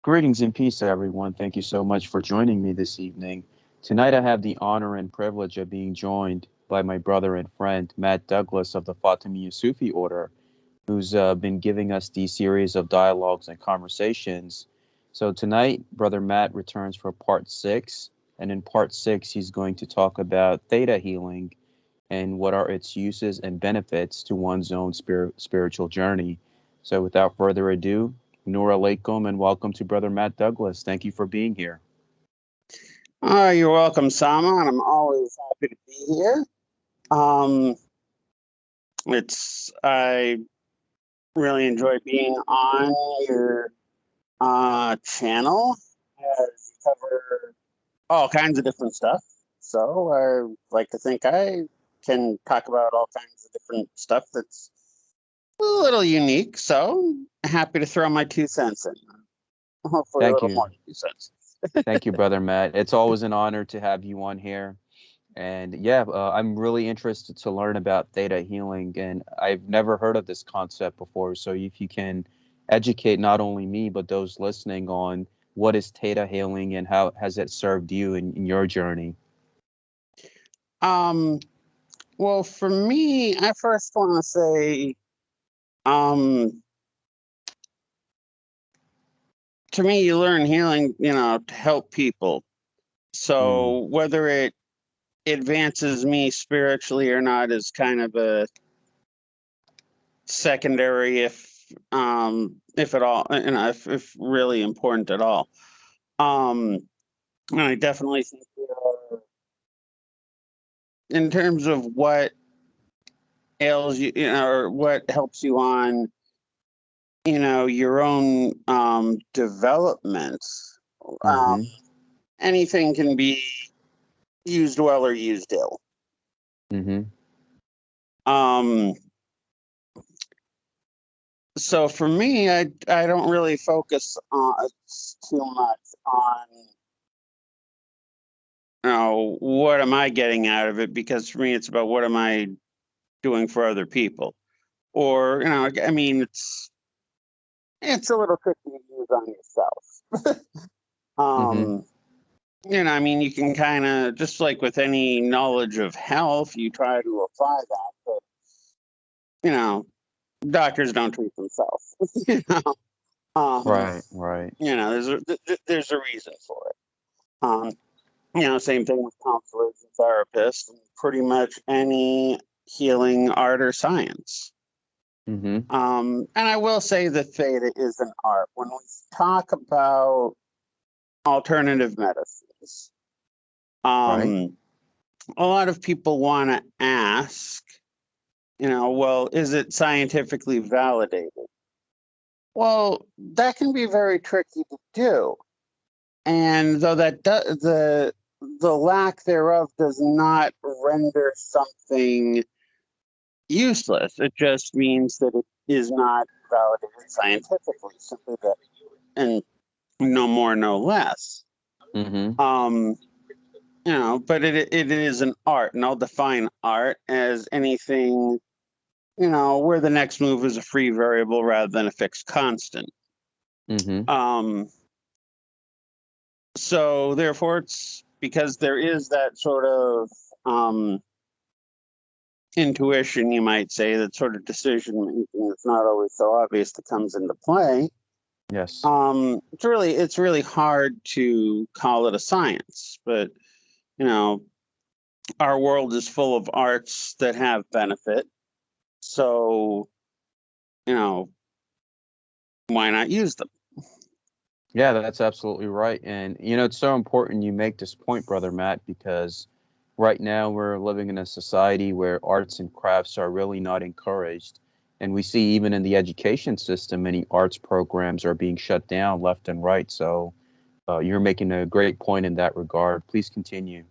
Greetings and peace, everyone. Thank you so much for joining me this evening. Tonight, I have the honor and privilege of being joined by my brother and friend, Matt Douglas of the Fatimiyya Sufi Order, who's been giving us these series of dialogues and conversations. So, tonight, Brother Matt returns for part six. And in part six, he's going to talk about theta healing and what are its uses and benefits to one's own spiritual journey. So, without further ado, Nur alaikum and welcome to Brother Matt Douglas. Thank you for being here. You're welcome, Salman. I'm always happy to be here. I really enjoy being on your channel as you cover all kinds of different stuff. So I like to think I can talk about all kinds of different stuff that's a little unique. So happy to throw my 2 cents in. Hopefully Thank a little you. more than 2 cents. Thank you, Brother Matt. It's always an honor to have you on here. And yeah, I'm really interested to learn about theta healing, and I've never heard of this concept before. So if you can educate not only me, but those listening on what is theta healing and how has it served you in your journey? Well, for me, I first want to say, to me, you learn healing, to help people. So whether it advances me spiritually or not is kind of a secondary, if at all, if really important at all. And I definitely think in terms of what ails you, or what helps you on, your own development. Anything can be used well or used ill. So for me, I don't really focus too much on what am I getting out of it, because for me it's about what am I doing for other people. Or I mean, it's a little tricky to use on yourself. I mean, you can kind of, just like with any knowledge of health, you try to apply that, but doctors don't treat themselves. Right. There's a reason for it. Same thing with counselors and therapists, and pretty much any healing art or science. And I will say that theta is an art. When we talk about alternative medicines, a lot of people want to ask, well, is it scientifically validated? Well, that can be very tricky to do. And though that the lack thereof does not render something useless, it just means that it is not validated scientifically, simply that, and no more, no less. But it is an art, and I'll define art as anything, where the next move is a free variable rather than a fixed constant. So therefore, it's because there is that sort of intuition, you might say, that sort of decision making that's not always so obvious that comes into play. Yes. It's really hard to call it a science, but our world is full of arts that have benefit. So, why not use them? Yeah, that's absolutely right. And, it's so important you make this point, Brother Matt, because right now we're living in a society where arts and crafts are really not encouraged. And we see even in the education system, many arts programs are being shut down left and right. So you're making a great point in that regard. Please continue.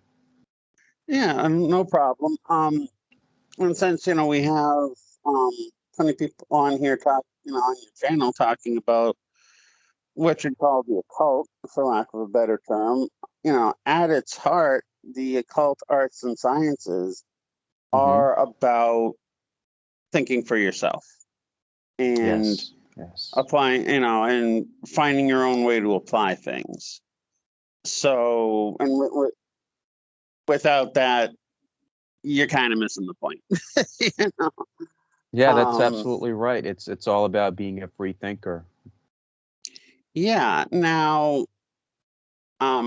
Yeah, no problem. And since, we have plenty of people on here on your channel talking about what you'd call the occult, for lack of a better term, at its heart, the occult arts and sciences are about thinking for yourself and Yes. applying, and finding your own way to apply things. So, and without that, you're kind of missing the point. you know? Yeah, that's Um, absolutely right. It's all about being a free thinker. yeah. Now, how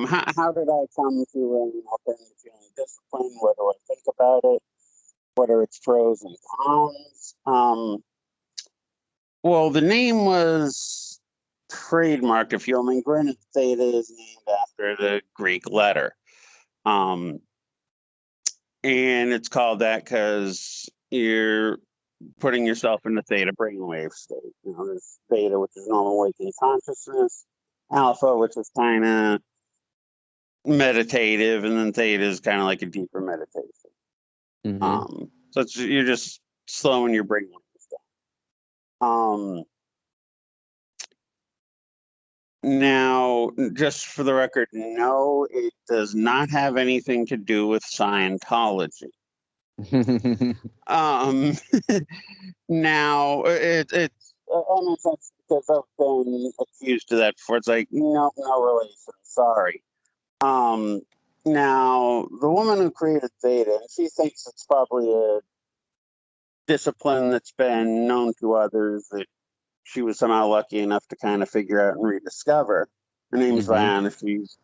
did I come to an alternative healing discipline? What do I think about it? What are its pros and cons? Well, the name was trademarked, if you'll mean. Granted, Theta is named after the Greek letter. And it's called that because you're putting yourself in the theta brainwave state. There's theta, which is normal waking consciousness, alpha, which is kind of meditative, and then theta is kind of like a deeper meditation. Mm-hmm. So you're just slowing your brain down. Now, just for the record, no, it does not have anything to do with Scientology. Um, now, it's because I've been accused of that before. It's like, no relation. Sorry. Now, the woman who created Theta, and she thinks it's probably a discipline that's been known to others that she was somehow lucky enough to kind of figure out and rediscover. Her name's Mm-hmm. Diana. She's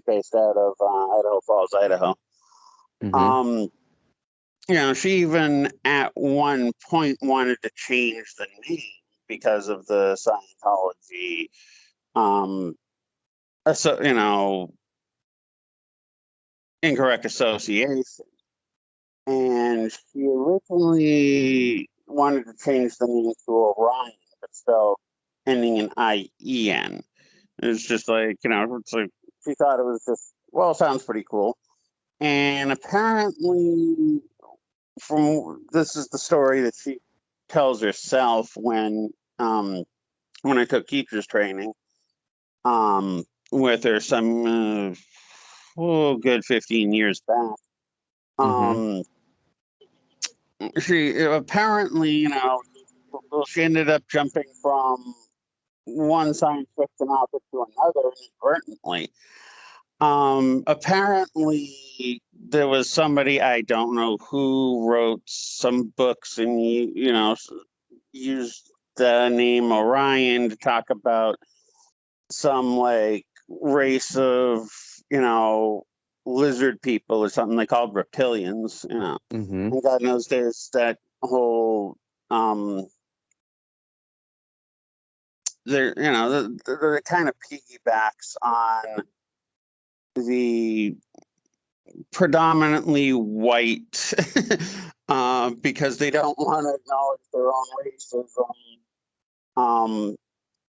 based out of Idaho Falls, Idaho. Mm-hmm. She even at one point wanted to change the name because of the Scientology, incorrect association. And she originally wanted to change the name to Orion, but spelled ending in IEN. It's just like, it's like she thought it was just, well, it sounds pretty cool. And apparently, this is the story that she tells herself when I took teachers training with her some good 15 years back. Mm-hmm. She apparently, she ended up jumping from one science fiction author to another inadvertently. Apparently there was somebody, I don't know who, wrote some books and used the name Orion to talk about some like race of, lizard people or something they called reptilians, Mm-hmm. and God knows there's that whole there kind of piggybacks on the predominantly white because they don't want to acknowledge their own racism,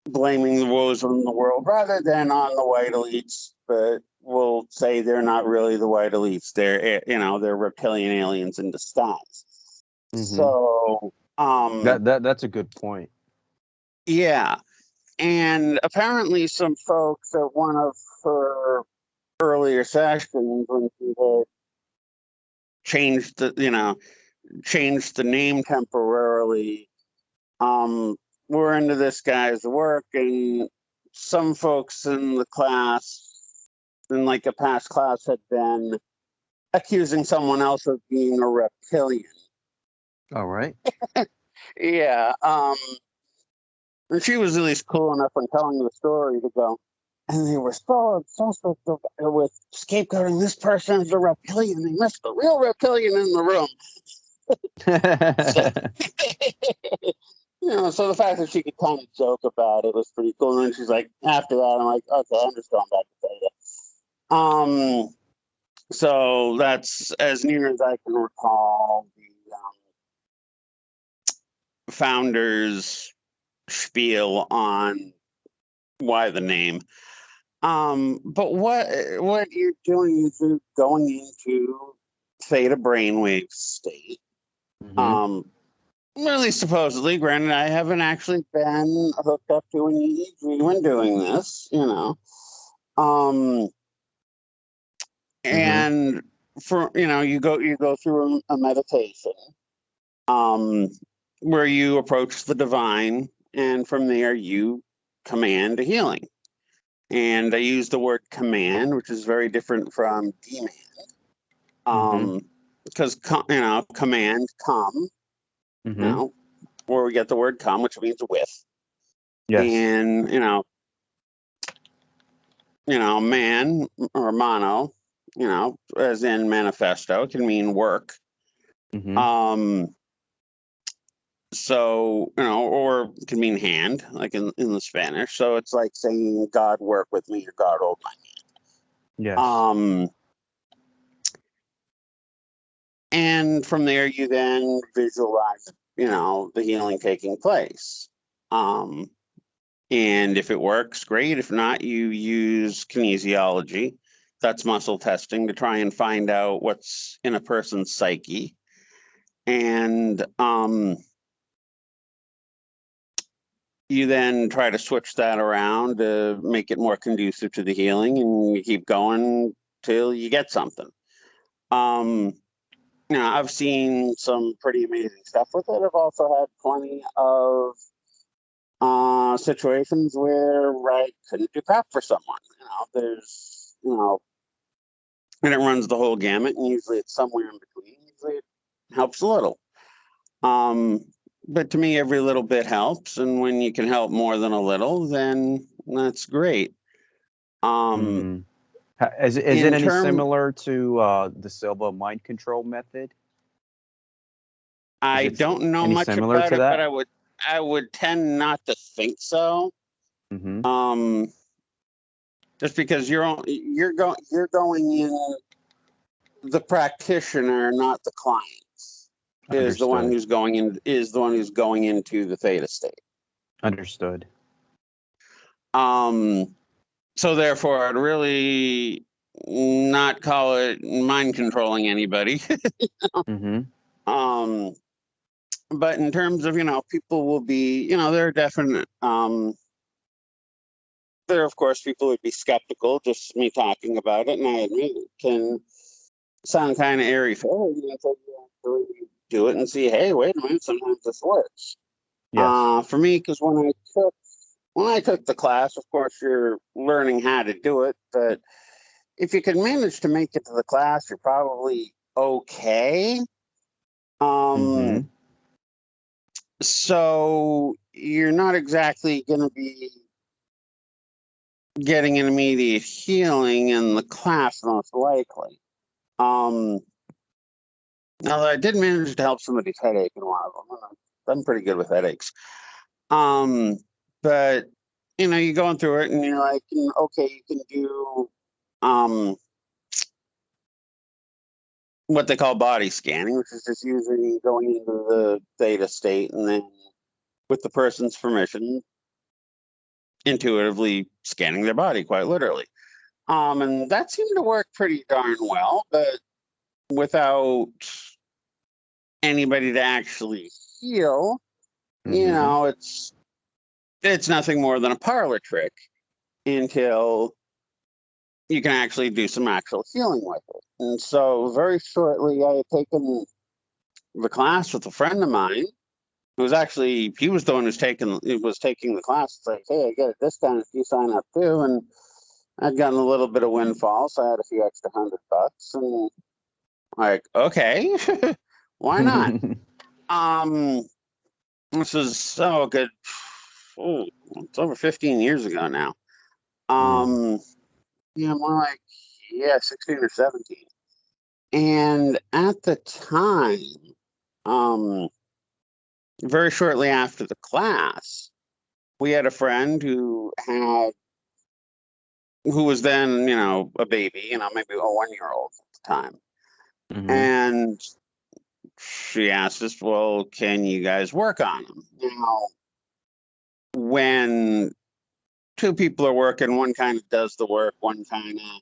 blaming the woes in the world rather than on the white elites, but we'll say they're not really the white elites. They're reptilian aliens in disguise. Mm-hmm. So That's a good point. yeah. And apparently some folks at one of her earlier sessions when she had changed the name temporarily, were into this guy's work, and some folks in the class, in like a past class, had been accusing someone else of being a reptilian. All right. Yeah. And she was at least cool enough when telling the story to go, and they were so obsessed with scapegoating this person as a reptilian. They missed the real reptilian in the room. So, so the fact that she could kind of joke about it was pretty cool. And then she's like, after that, I'm like, okay, I'm just going back to Theta. So that's as near as I can recall the founders' spiel on why the name. But what you're doing is you're going into theta brainwave state. Mm-hmm. Really, supposedly, granted, I haven't actually been hooked up to an EEG when doing this, Um, Mm-hmm. and for you go through a meditation, um, where you approach the divine, and from there you command a healing. And I use the word command, which is very different from demand. Because command, come, where we get the word come, which means with. Yes. And man or mono, as in manifesto, can mean work. So, or it can mean hand, like in the Spanish. So it's like saying, God work with me, or God hold my hand. Yes. And from there, you then visualize, the healing taking place. And if it works, great. If not, you use kinesiology. That's muscle testing to try and find out what's in a person's psyche. And you then try to switch that around to make it more conducive to the healing, and you keep going till you get something. I've seen some pretty amazing stuff with it. I've also had plenty of situations where I couldn't do crap for someone. There's, and it runs the whole gamut, and usually it's somewhere in between. Usually it helps a little. But to me, every little bit helps, and when you can help more than a little, then that's great. Is it any similar to the Silva mind control method? I don't know much about it, but I would tend not to think so. Just because you're going in, the practitioner, not the client, is the one who's going into the theta state. Understood. So therefore, I'd really not call it mind controlling anybody. But in terms of, people will be, there are definite, there, of course, people would be skeptical, just me talking about it, and I admit it can sound kind of airy-fairy until you actually do it and see, hey, wait a minute, sometimes this works. Yes. For me, because when I took the class, of course, you're learning how to do it, but if you can manage to make it to the class, you're probably okay. So you're not exactly going to be getting an immediate healing in the class, most likely. Although I did manage to help somebody's headache in one of them. I'm pretty good with headaches. But you're going through it and you're like, okay, you can do what they call body scanning, which is just usually going into the theta state and then, with the person's permission, intuitively scanning their body, quite literally. And that seemed to work pretty darn well, but without anybody to actually heal, it's nothing more than a parlor trick until you can actually do some actual healing with it. And so very shortly, I had taken the class with a friend of mine who was actually, he was the one who was taking the class. It's like, hey, I get a discount if you sign up too. And I'd gotten a little bit of windfall, so I had a few extra $100, and like, okay, why not? This is good. Oh, it's over 15 years ago now. More like 16 or 17. And at the time, very shortly after the class, we had a friend who was then, a baby, maybe a 1-year-old at the time. And she asked us, well, can you guys work on him? Now, when two people are working, one kind of does the work, one kind of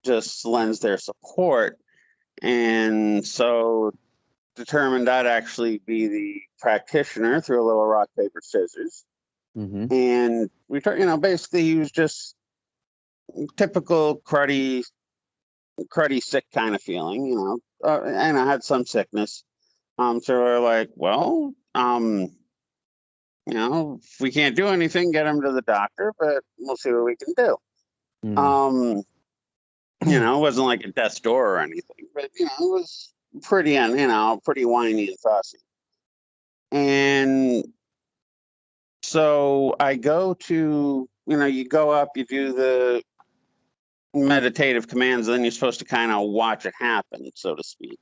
just lends their support. And so determined I'd actually be the practitioner through a little rock, paper, scissors. And we tried, basically he was just typical cruddy sick kind of feeling, and I had some sickness. So we're like, well, if we can't do anything, get him to the doctor, but we'll see what we can do. Mm. It wasn't like a death's door or anything, but it was pretty, pretty whiny and fussy. And so I go to, you go up, you do the meditative commands, then you're supposed to kind of watch it happen, so to speak,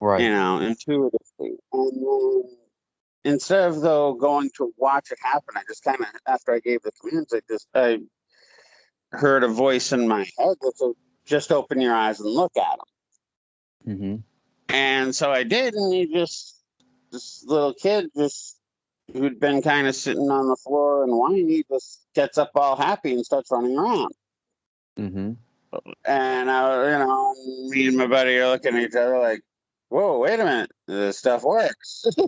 Right. intuitively. And then instead of going to watch it happen, I just kind of, after I gave the commands, I heard a voice in my head that said, just open your eyes and look at them. Mm-hmm. And so I did, and this little kid who'd been kind of sitting on the floor and whiny, just gets up all happy and starts running around. Mm-hmm. And me and my buddy are looking at each other like, whoa, wait a minute, this stuff works. Keep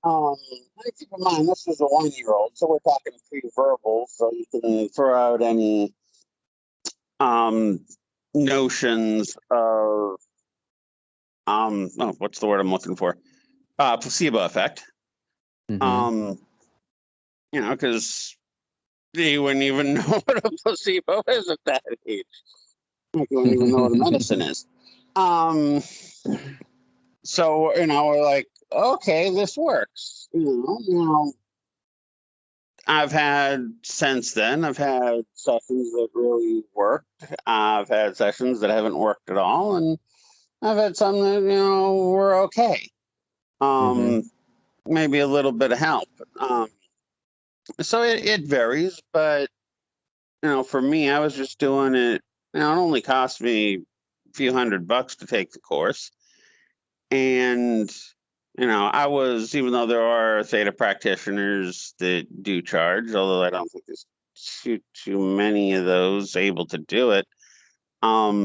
in mind, this is a 1-year-old, so we're talking pre-verbal, so you can throw out any notions of what's the word I'm looking for? Placebo effect. Mm-hmm. Because they wouldn't even know what a placebo is at that age. They don't even know what a medicine is. So we're like, okay, this works. I've had since then. I've had sessions that really worked. I've had sessions that haven't worked at all, and I've had some that were okay. Mm-hmm. Maybe a little bit of help. So it varies, but for me, I was just doing it. It only cost me a few $100 to take the course, and I was, even though there are Theta practitioners that do charge, although I don't think there's too many of those able to do it. How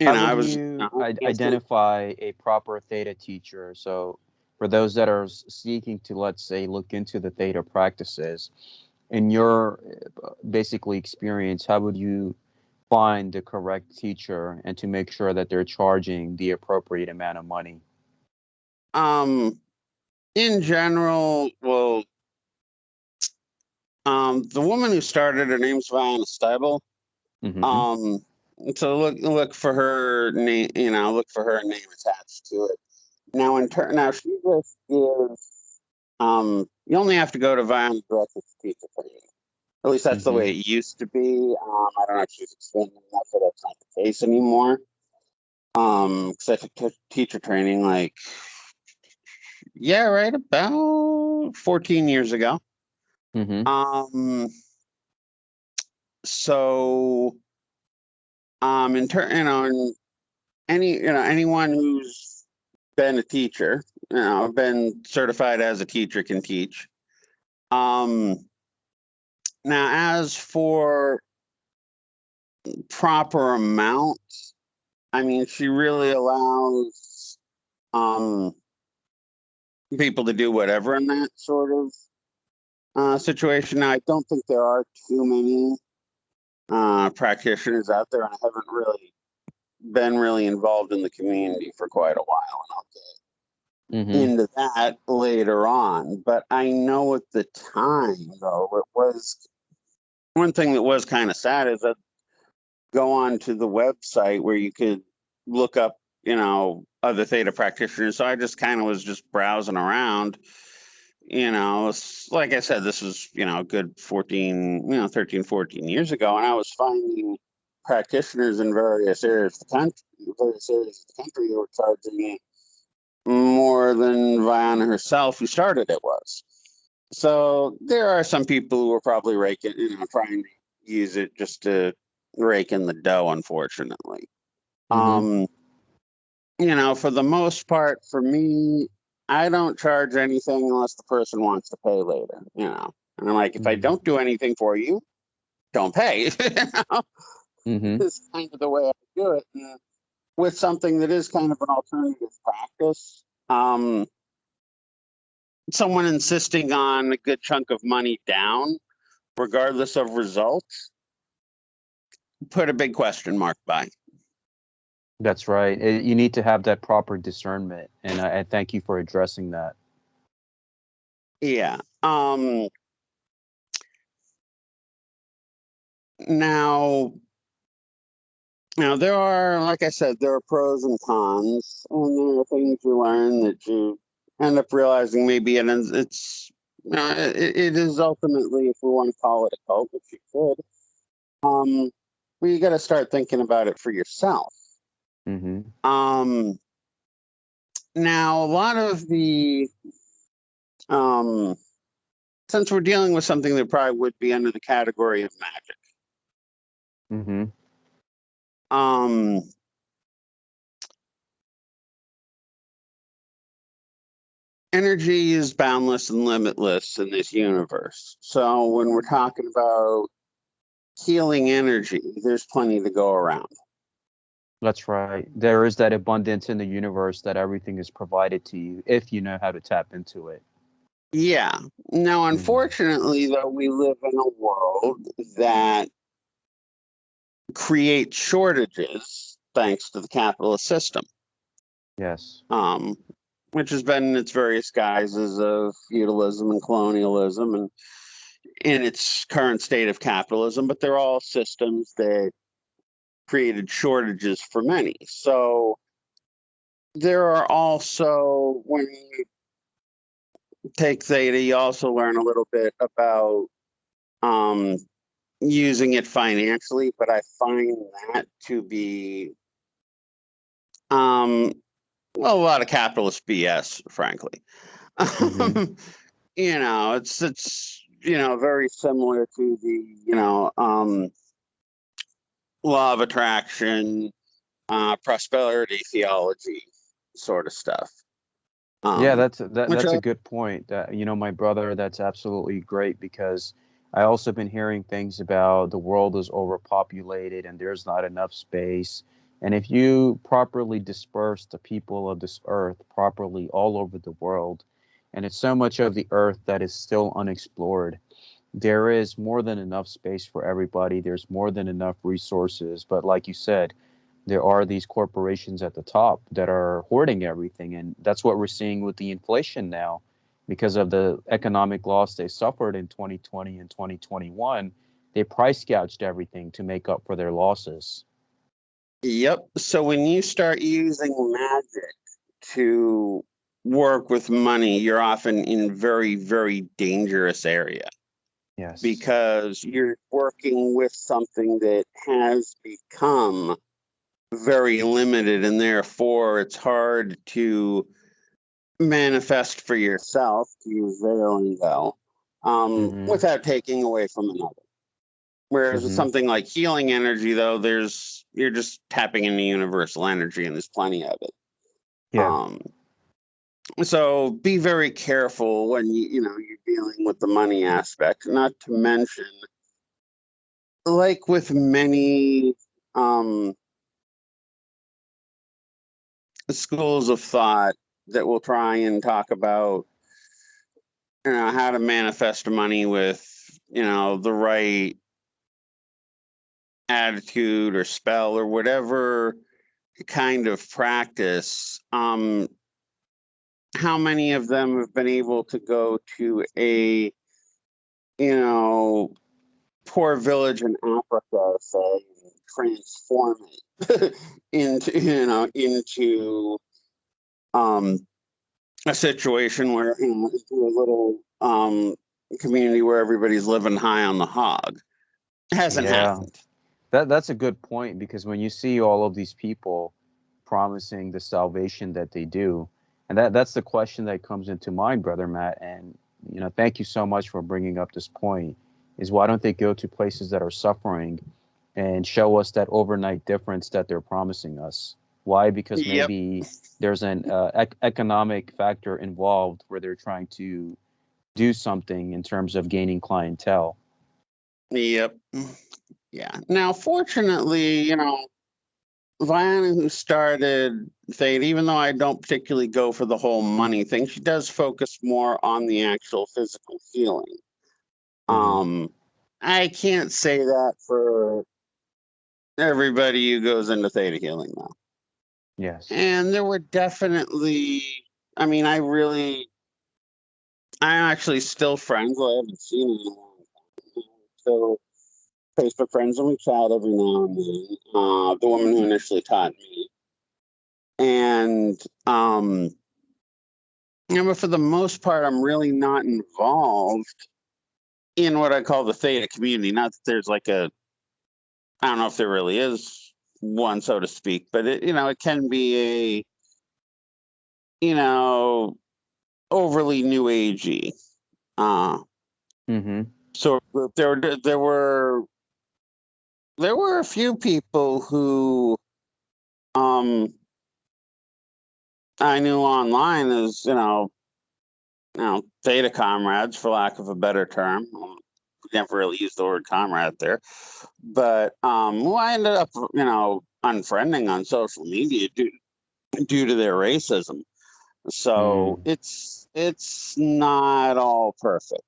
would I was you identify a proper Theta teacher? So, for those that are seeking to, let's say, look into the Theta practices, in your basically experience, how would you find the correct teacher and to make sure that they're charging the appropriate amount of money? In general, well, the woman who started, her name's Viana Steibel. Mm-hmm. Um, so look for her name, look for her name attached to it. Now she just gives. You only have to go to Viana directly to teacher training. At least that's the Mm-hmm. way it used to be. I don't know if she's expanding that, so that's not the case anymore. Because I took teacher training about 14 years ago. Mm-hmm. Um, so in turn, anyone who's been a teacher, been certified as a teacher can teach. Now, as for proper amounts, I mean, she really allows people to do whatever in that sort of situation. Now, I don't think there are too many practitioners out there, and I haven't really been really involved in the community for quite a while, and I'll get Mm-hmm. into that later on. But I know at the time, though, it was one thing that was kind of sad is that go on to the website where you could look up, other Theta practitioners. So I just kind of was just browsing around. Like I said, this was, a good 13, 14 years ago. And I was finding practitioners in various areas of the country who were charging me more than Viana herself, who started it, was. So there are some people who are probably raking, trying to use it just to rake in the dough, unfortunately. Mm-hmm. For the most part, for me, I don't charge anything unless the person wants to pay later. And I'm like, if I don't do anything for you, don't pay. Mm-hmm. It's kind of the way I do it. And with something that is kind of an alternative practice, someone insisting on a good chunk of money down, regardless of results, put a big question mark by. That's right. You need to have that proper discernment, and I thank you for addressing that. Yeah. Now, there are, like I said, there are pros and cons, and there are things you learn that you end up realizing maybe it's it is ultimately, if we want to call it a cult, which you could, well, you got to start thinking about it for yourself. Mm-hmm. Now, a lot of the since we're dealing with something that probably would be under the category of magic, Mm-hmm. energy is boundless and limitless in this universe. So when we're talking about healing energy, there's plenty to go around. That's right. There is that abundance in the universe that everything is provided to you if you know how to tap into it. Yeah. Now, Mm-hmm. unfortunately, though, we live in a world that creates shortages thanks to the capitalist system, Yes. which has been in its various guises of feudalism and colonialism and in its current state of capitalism, but they're all systems that created shortages for many. So there are also, when you take Theta, you also learn a little bit about um, using it financially, but I find that to be well, a lot of capitalist BS, frankly. Mm-hmm. It's very similar to the law of attraction, prosperity theology sort of stuff. Yeah, Um, which that's a good point. That my brother, that's absolutely great because I also been hearing things about the world is overpopulated and there's not enough space. And if you properly disperse the people of this earth properly all over the world, and it's so much of the earth that is still unexplored, there is more than enough space for everybody. There's more than enough resources. But like you said, there are these corporations at the top that are hoarding everything. And that's what we're seeing with the inflation now because of the economic loss they suffered in 2020 and 2021. They price gouged everything to make up for their losses. Yep. So when you start using magic to work with money, you're often in very, very dangerous area Yes. because you're working with something that has become very limited, and therefore it's hard to manifest for yourself, to use their lingo, Mm-hmm. without taking away from another. Whereas with Mm-hmm. something like healing energy, though, you're just tapping into universal energy, and there's plenty of it. Yeah. Um, so be very careful when you're dealing with the money aspect. Not to mention, like with many um, schools of thought that will try and talk about how to manifest money with the right attitude or spell or whatever kind of practice. How many of them have been able to go to a poor village in Africa, say, and transform it into um, a situation where into a little community where everybody's living high on the hog? It hasn't Yeah. happened. That's a good point because when you see all of these people promising the salvation that they do, and that's the question that comes into mind, brother Matt. And thank you so much for bringing up this point. Is why don't they go to places that are suffering and show us that overnight difference that they're promising us? Why? Because Yep. maybe there's an economic factor involved where they're trying to do something in terms of gaining clientele. Yep. Yeah. Now, fortunately, Viana, who started Theta, even though I don't particularly go for the whole money thing, she does focus more on the actual physical healing. Hmm. I can't say that for everybody who goes into Theta healing, though. Yes. And there were definitely, I mean, I really I'm actually still friends. I haven't seen him in a long time. Still Facebook friends, and we chat every now and then. The woman who initially taught me, and but for the most part, I'm really not involved in what I call the Theta community. Not that there's like a, I don't know if there really is one, so to speak, but it can be a, overly new agey. Uh, Mm-hmm. so there were a few people who um I knew online as Theta comrades, for lack of a better term. We never really used the word comrade there, but who I ended up unfriending on social media due to their racism. So Mm. it's not all perfect.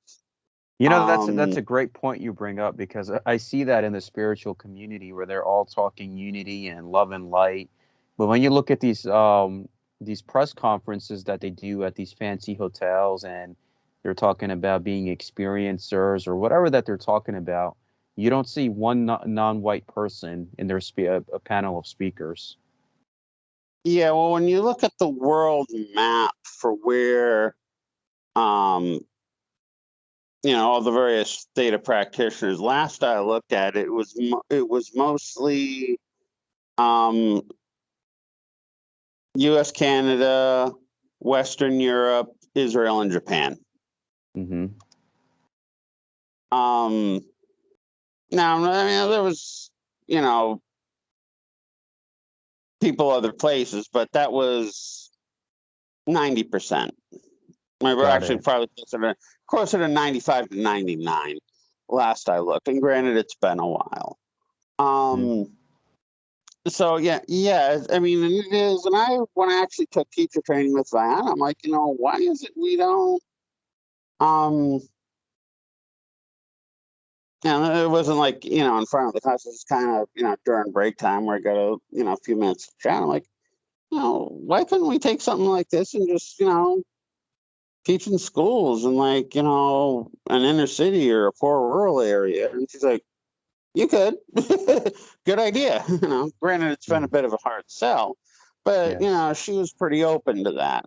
That's Um, a great point you bring up, because I see that in the spiritual community where they're all talking unity and love and light. But when you look at these press conferences that they do at these fancy hotels, and they're talking about being experiencers or whatever that they're talking about, you don't see one non-white person in a panel of speakers. yeah, well, when you look at the world map for where um, all the various Theta practitioners, last I looked at it, it was mostly um, U.S., Canada, Western Europe, Israel, and Japan. Mm-hmm. Um, Now, I mean, there was, you know, people other places, but that was 90%. We're Got actually it. probably closer to 95 to 99 last I looked. And granted, it's been a while. Mm-hmm. Um, so yeah, I mean, it is. And when I actually took teacher training with Diana, I'm like, why is it we don't, um, it wasn't like, in front of the class. It was kind of, during break time where I got a few minutes to chat. I'm like, why couldn't we take something like this and just, teach in schools in, like, an inner city or a poor rural area? And she's like, you could. Good idea. Granted, it's been a bit of a hard sell, but, Yes. she was pretty open to that.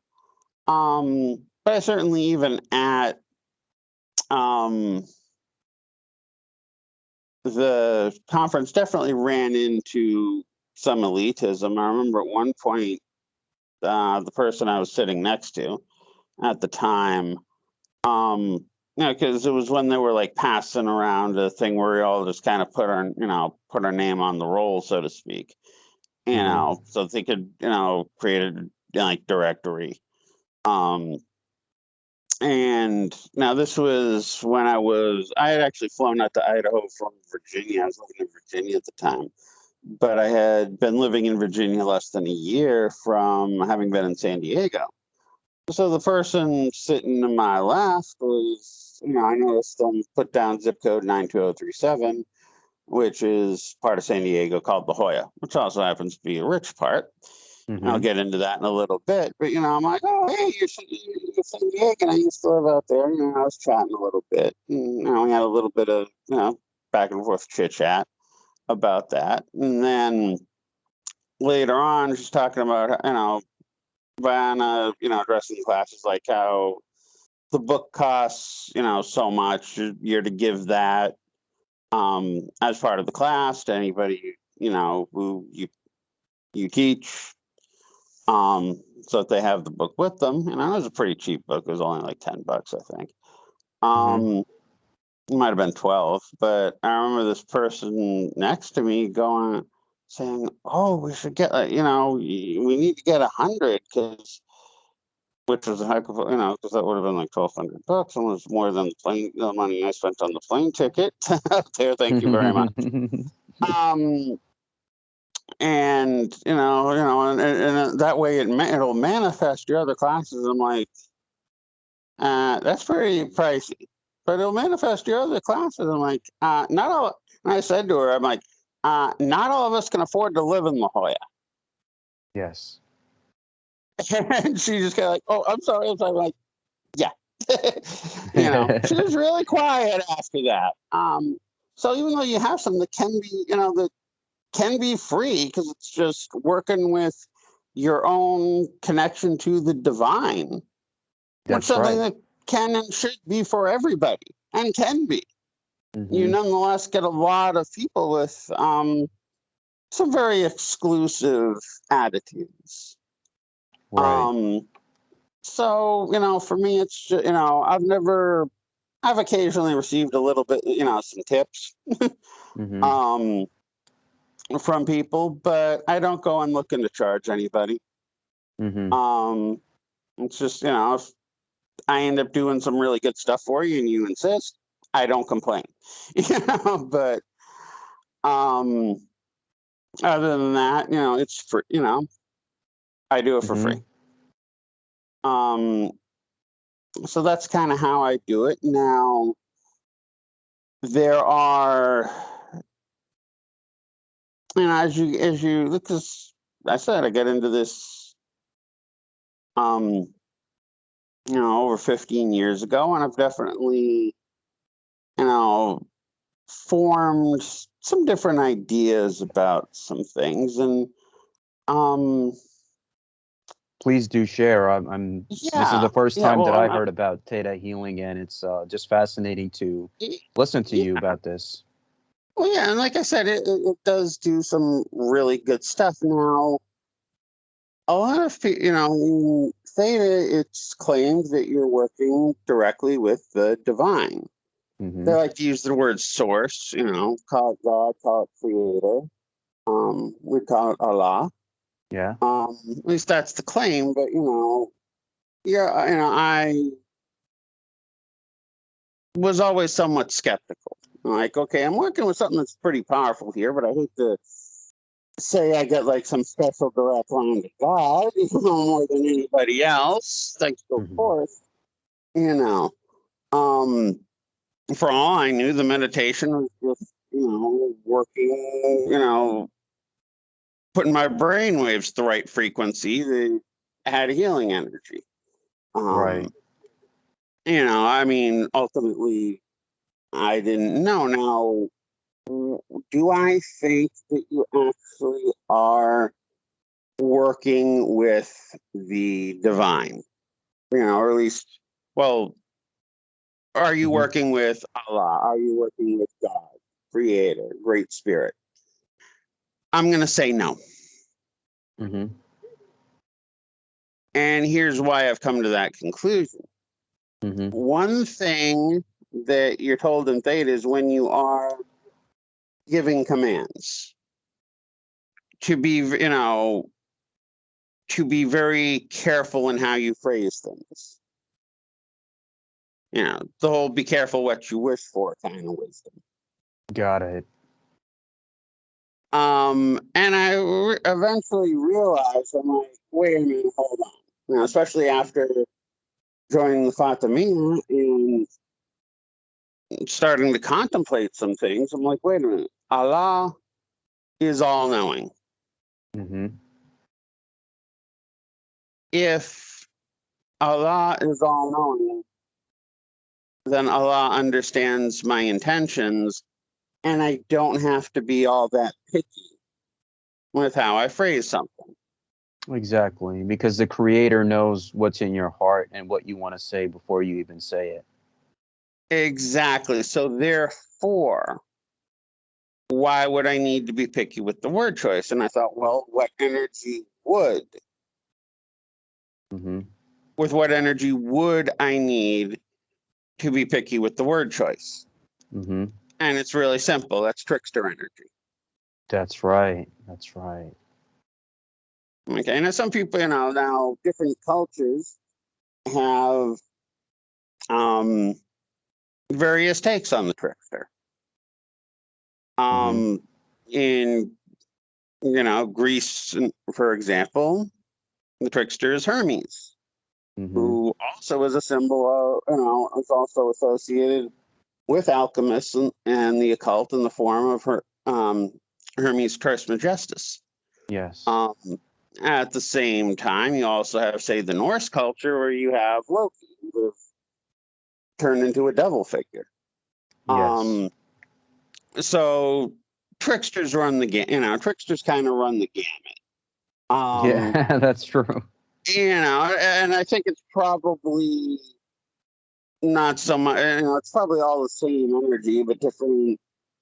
But I certainly, even at um, the conference, definitely ran into some elitism. I remember at one point, the person I was sitting next to at the time, because it was when they were like passing around a thing where we all just kind of put our name on the roll, so to speak, Mm-hmm. so they could, create a like directory. Um, and now this was when I had actually flown out to Idaho from Virginia. I was living in Virginia at the time, but I had been living in Virginia less than a year from having been in San Diego. So the person sitting to my left was, I noticed them put down zip code 92037, which is part of San Diego called La Jolla, which also happens to be a rich part. And I'll Mm-hmm. get into that in a little bit. But, I'm like, oh, hey, you're San Diego. And I used to live out there. I was chatting a little bit. And, we had a little bit of, back and forth chit chat about that. And then later on, she's talking about, Vanna, addressing classes, like how the book costs, so much. You're to give that as part of the class to anybody, who you teach, so that they have the book with them. And it was a pretty cheap book. It was only like $10, I think. Mm-hmm. Um, it might have been 12, but I remember this person next to me saying, "Oh, we should get, we need to get 100, because." Which was a heck of because that would have been like $1,200, almost more than the money I spent on the plane ticket out there. Thank you very much. Um, and and that way it'll manifest your other classes. I'm like, that's pretty pricey, but it'll manifest your other classes. I'm like, not all. And I said to her, I'm like, not all of us can afford to live in La Jolla. Yes. And she just kind of like, oh, I'm sorry. I'm like, yeah. She was really quiet after that. So even though you have some that can be, that can be free because it's just working with your own connection to the divine, which is That's something right. that can and should be for everybody and can be. You Mm-hmm. nonetheless get a lot of people with some very exclusive attitudes. Right. So, for me, it's just, I've occasionally received a little bit, some tips Mm-hmm. um, from people, but I don't go and looking to charge anybody. Mm-hmm. Um, it's just, if I end up doing some really good stuff for you and you insist, I don't complain. But um, other than that, it's free, I do it for Mm-hmm. free. Um, so that's kind of how I do it. Now, there are, as you, because I said I get into this, um, over 15 years ago, and I've definitely, you know, formed some different ideas about some things, and um, Please do share. I'm. This is yeah, the first yeah. time that Well, I heard about Theta healing, and it's just fascinating to listen to you yeah. about this. Well, yeah, and like I said, it does do some really good stuff. Now, a lot of in Theta, it's claimed that you're working directly with the divine. Mm-hmm. They like to use the word source, call it God, call it creator. We call it Allah. Yeah. At least that's the claim, but yeah, I was always somewhat skeptical. Like, okay, I'm working with something that's pretty powerful here, but I hate to say I get like some special direct line to God, more than anybody else, thanks to of Mm-hmm. course, you know. Um, for all I knew, the meditation was just, working, putting my brain waves the right frequency that had healing energy. Right. Um, I mean, ultimately, I didn't know. Now, do I think that you actually are working with the divine? Or at least, well, are you Mm-hmm. working with Allah? Are you working with God, Creator, Great Spirit? I'm going to say no. Mm-hmm. And here's why I've come to that conclusion. Mm-hmm. One thing that you're told in Theta is when you are giving commands to be, to be very careful in how you phrase things. The whole be careful what you wish for kind of wisdom. Got it. And I eventually realized, I'm like, wait a minute, hold on. Especially after joining the Fatimiyya and starting to contemplate some things, I'm like, wait a minute. Allah is all knowing. Mm-hmm. If Allah is all knowing, then Allah understands my intentions, and I don't have to be all that picky with how I phrase something. Exactly, because the creator knows what's in your heart and what you want to say before you even say it. Exactly. So therefore, why would I need to be picky with the word choice? And I thought, well, Mm-hmm. what energy would I need to be picky with the word choice? Mm-hmm. And it's really simple. That's trickster energy. That's right. That's right. Okay. Now, some people, now different cultures have um, various takes on the trickster. Mm-hmm. Um, in, Greece, for example, the trickster is Hermes, Mm-hmm. who also is a symbol of, is also associated with alchemists and the occult in the form of Hermes Trismegistus. Yes. Um, at the same time, you also have, say, the Norse culture where you have Loki, turn into a devil figure. Yes. So tricksters run the tricksters kind of run the gamut. Yeah, that's true. And I think it's probably not so much, it's probably all the same energy, but different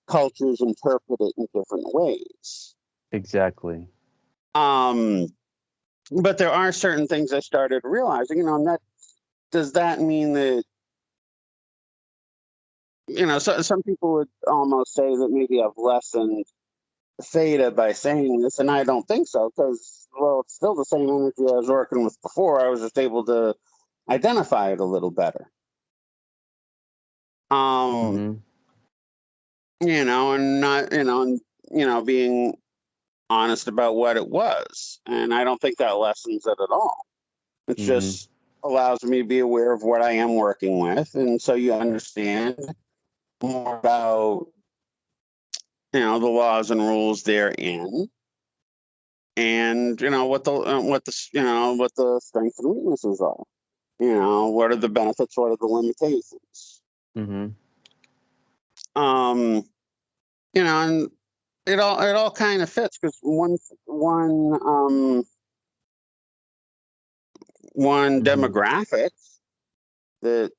cultures interpret it in different ways. Exactly. But there are certain things I started realizing, and that does that mean that, so some people would almost say that maybe I've lessened Theta by saying this, and I don't think so, because, well, it's still the same energy I was working with before. I was just able to identify it a little better. Mm-hmm. And not, being honest about what it was. And I don't think that lessens it at all. It Mm-hmm. just allows me to be aware of what I am working with. And so you understand more about, the laws and rules therein. And what the strengths and weaknesses are. What are the benefits? What are the limitations? Mm-hmm. And it all kind of fits, because one Mm-hmm. demographic that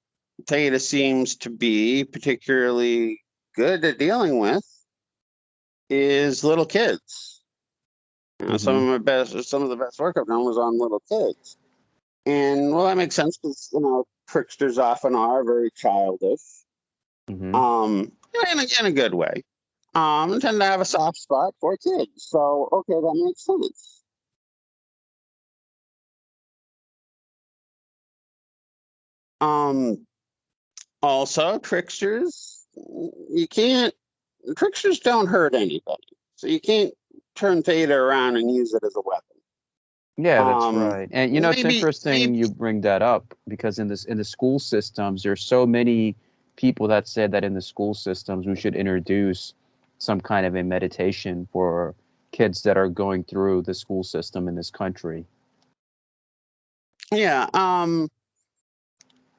Theta seems to be particularly good at dealing with is little kids. Some Mm-hmm. of the best work I've done was on little kids, and well, that makes sense, because tricksters often are very childish, Mm-hmm. in a good way, and tend to have a soft spot for kids. So okay, that makes sense. Also, tricksters don't hurt anybody, so you can't turn Theta around and use it as a weapon. Yeah, that's right. And it's interesting Maybe you bring that up, because in the school systems, there's so many people that said that in the school systems we should introduce some kind of a meditation for kids that are going through the school system in this country. yeah.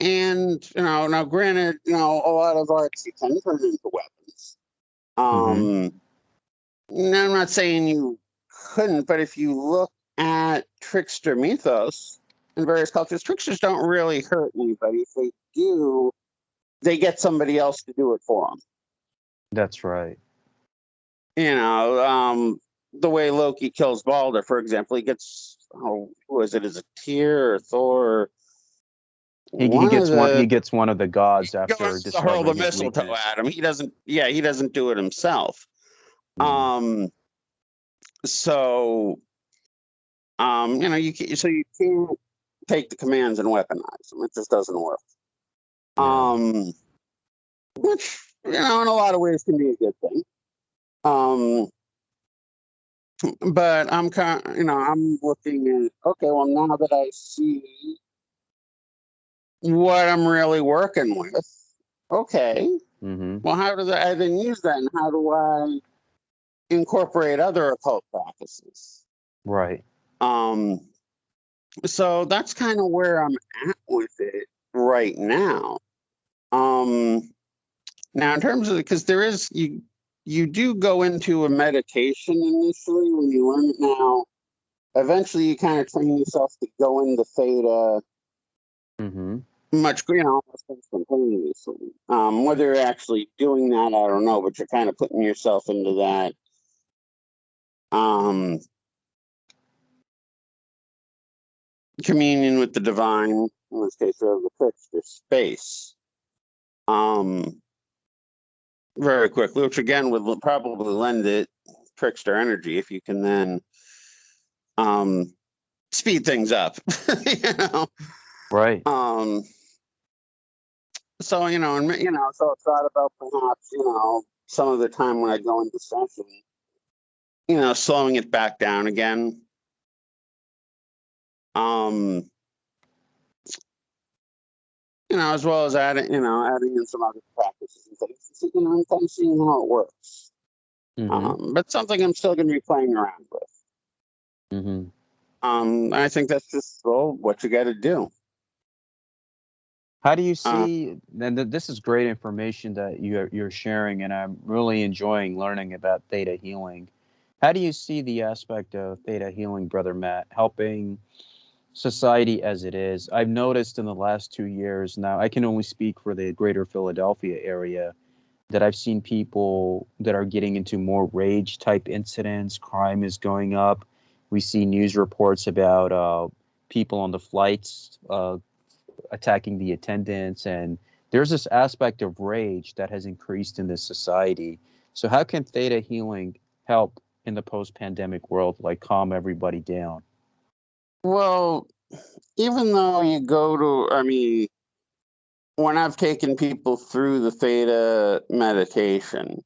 And now granted, a lot of arts you can turn into weapons. Mm-hmm. Now I'm not saying you couldn't, but if you look at trickster mythos in various cultures, tricksters don't really hurt anybody. If they do, they get somebody else to do it for them. That's right. The way Loki kills Balder, for example, he gets, who is it? Is it Tyr or Thor? He One of gets one. the He gets one of the gods He after goes to hurl the discovering his mistletoe weakness. at him. He doesn't. Yeah, he doesn't do it himself. Mm-hmm. So, you can't take the commands and weaponize them. It just doesn't work. Yeah. Which in a lot of ways can be a good thing. But I'm looking at, okay, well, now that I see what I'm really working with, okay, Mm-hmm. well, how do I then use that, and how do I incorporate other occult practices? Right. Um, so that's kind of where I'm at with it right now. Now in terms of, because there is, you do go into a meditation initially when you learn it. Now eventually you kind of train yourself to go into Theta Mm-hmm. much, almost instantaneously. Whether you're actually doing that, I don't know, but you're kind of putting yourself into that communion with the divine, in this case of the trickster space, very quickly, which again would probably lend it trickster energy if you can then speed things up. you know Right. um so so it's thought about perhaps some of the time when I go into session, slowing it back down again, um as well as adding in some other practices and things, and kind of seeing how it works. Mm-hmm. But something I'm still going to be playing around with. Mm-hmm. I think that's just what you got to do. How do you Uh, see, and this is great information that you're sharing, and I'm really enjoying learning about theta healing. How do you see the aspect of theta healing, Brother Matt, helping society as it is? I've noticed in the last 2 years now, I can only speak for the greater Philadelphia area, that I've seen people that are getting into more rage type incidents. Crime is going up. We see news reports about people on the flights attacking the attendants, and there's this aspect of rage that has increased in this society. So how can theta healing help in the post-pandemic world, like calm everybody down? well, even though you go to, I mean, when I've taken people through the theta meditation,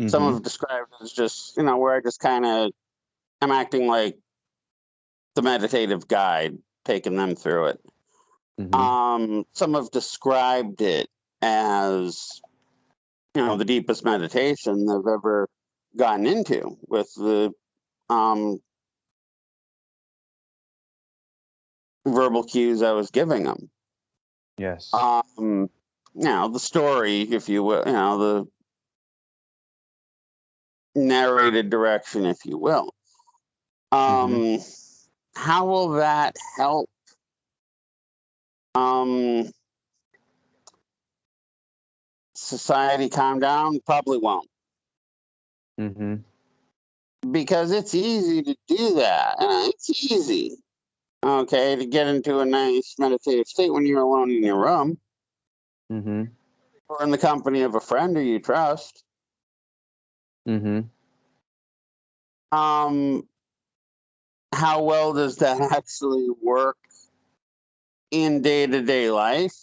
some Mm-hmm. have described it as just, where I just kind of am acting like the meditative guide, taking them through it. Mm-hmm. Some have described it as, the deepest meditation they've ever gotten into with the um, verbal cues I was giving them. Yes. The story, if you will, the narrated direction, if you will. Mm-hmm. Um, how will that help? Um, society calm down? Probably won't, Mm-hmm. because it's easy to do that. It's easy, okay, to get into a nice meditative state when you're alone in your room Mm-hmm. or in the company of a friend who you trust. Mm-hmm. Um, how well does that actually work in day-to-day life?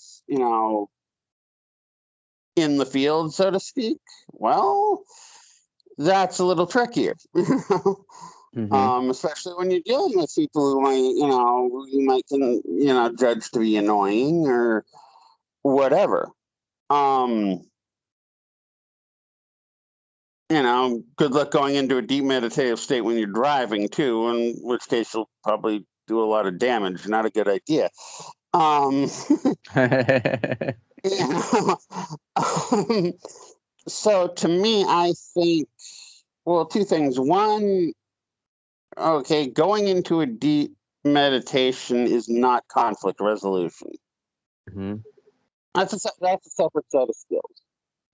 In the field, so to speak. Well, that's a little trickier. Mm-hmm. Especially when you're dealing with people who you might judge to be annoying or whatever. Um, good luck going into a deep meditative state when you're driving too, in which case you'll probably do a lot of damage. Not a good idea. Um, you know, um, so to me, I think, well, two things. One, okay, going into a deep meditation is not conflict resolution. Mm-hmm. That's a separate set of skills.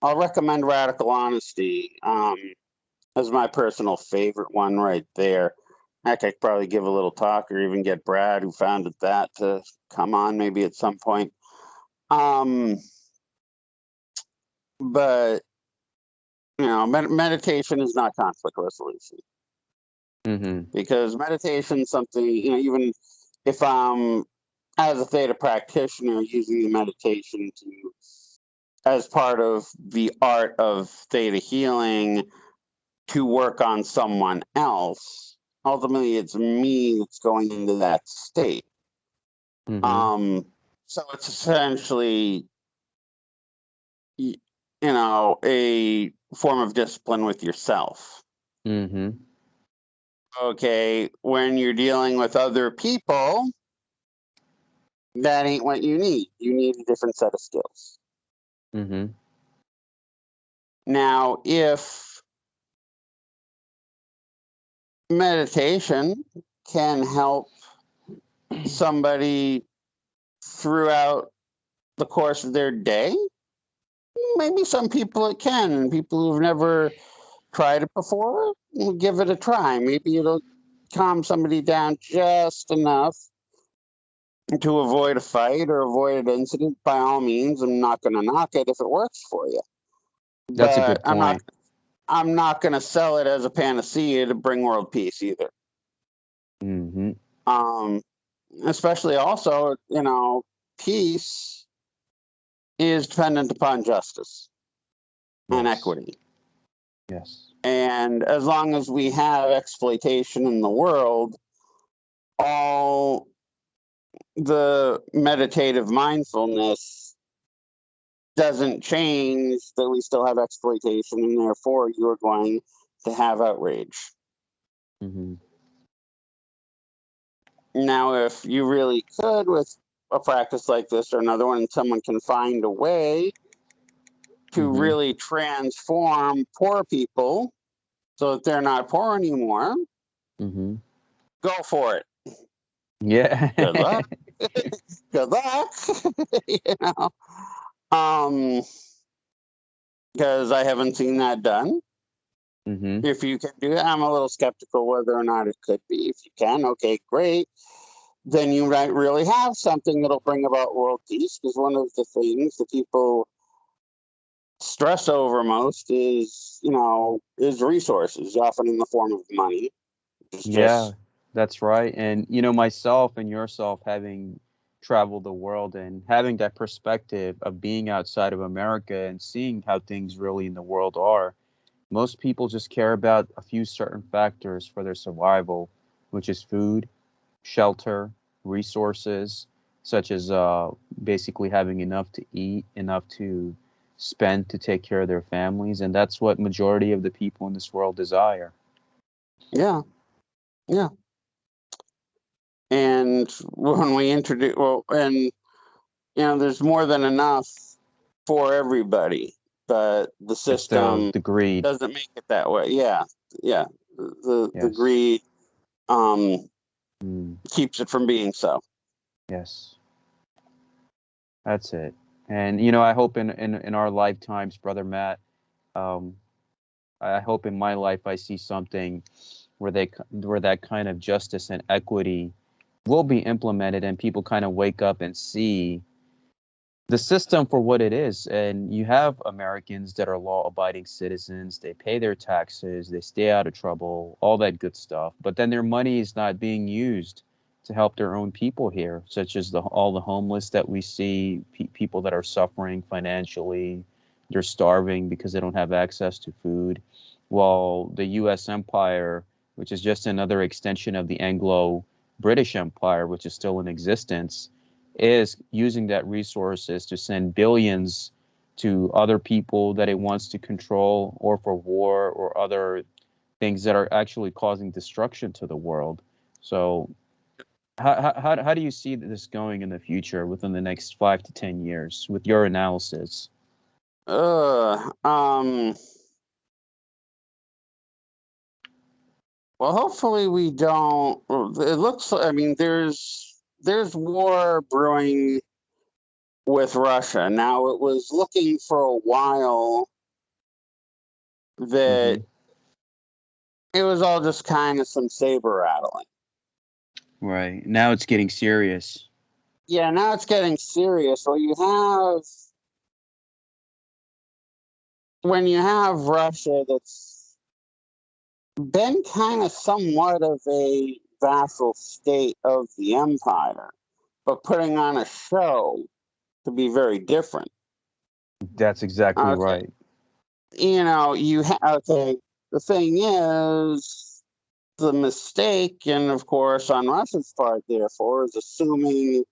I'll recommend Radical Honesty as my personal favorite one right there. Heck, I could probably give a little talk or even get Brad, who founded that, to come on maybe at some point. Um, but meditation is not conflict resolution, Mm-hmm. because meditation is something, even if I'm as a theta practitioner using the meditation to as part of the art of theta healing to work on someone else, ultimately it's me that's going into that state. Mm-hmm. Um, so it's essentially, a form of discipline with yourself. Mm-hmm. Okay, when you're dealing with other people, that ain't what you need. You need a different set of skills. Mm-hmm. Now, if meditation can help somebody throughout the course of their day, maybe some people it can, and people who've never tried it before will give it a try. Maybe it'll calm somebody down just enough to avoid a fight or avoid an incident. By all means, I'm not going to knock it if it works for you, That's a but good point. I'm not going to sell it as a panacea to bring world peace either. Mm-hmm. Um, especially also, peace is dependent upon justice and Yes. equity. Yes. And as long as we have exploitation in the world, all the meditative mindfulness doesn't change that we still have exploitation, and therefore you're going to have outrage. Mm-hmm. Now, if you really could, with a practice like this or another one, and someone can find a way to really transform poor people so that they're not poor anymore, go for it. Yeah. Good luck. Good luck. You know, because I haven't seen that done. If you can do it, I'm a little skeptical whether or not it could be. If you can, okay, great. Then you might really have something that'll bring about world peace. Because one of the things that people stress over most is, is resources, often in the form of money. It's Yeah, just, that's right. And myself and yourself having traveled the world and having that perspective of being outside of America and seeing how things really in the world are, most people just care about a few certain factors for their survival, which is food, shelter, resources, such as basically having enough to eat, enough to spend to take care of their families, and that's what majority of the people in this world desire. yeah, yeah. And when we introduce, there's more than enough for everybody, but the It's system the greed. doesn't make it that way. Yeah, yeah. The Yes. greed Mm, keeps it from being so. yes. That's it. And I hope in our lifetimes, brother Matt, um, I hope in my life I see something where that kind of justice and equity will be implemented, and people kind of wake up and see the system for what it is. And you have Americans that are law-abiding citizens. They pay their taxes. They stay out of trouble. All that good stuff. But then their money is not being used to help their own people here, such as all the homeless that we see, people that are suffering financially. They're starving because they don't have access to food. While the U.S. empire, which is just another extension of the Anglo-British Empire, which is still in existence, is using that resources to send billions to other people that it wants to control, or for war or other things that are actually causing destruction to the world. So how do you see this going in the future within the next 5 to 10 years with your analysis? Uh, um, well, hopefully we don't. It looks. I mean, there's war brewing with Russia now. It was looking for a while that Hmm. it was all just kind of some saber rattling. Right. Now it's getting serious. Yeah, now it's getting serious. So when you have Russia that's been kind of somewhat of a vassal state of the empire, but putting on a show to be very different. That's exactly Okay, right. okay. The thing is, the mistake, and of course on Russia's part, therefore, is assuming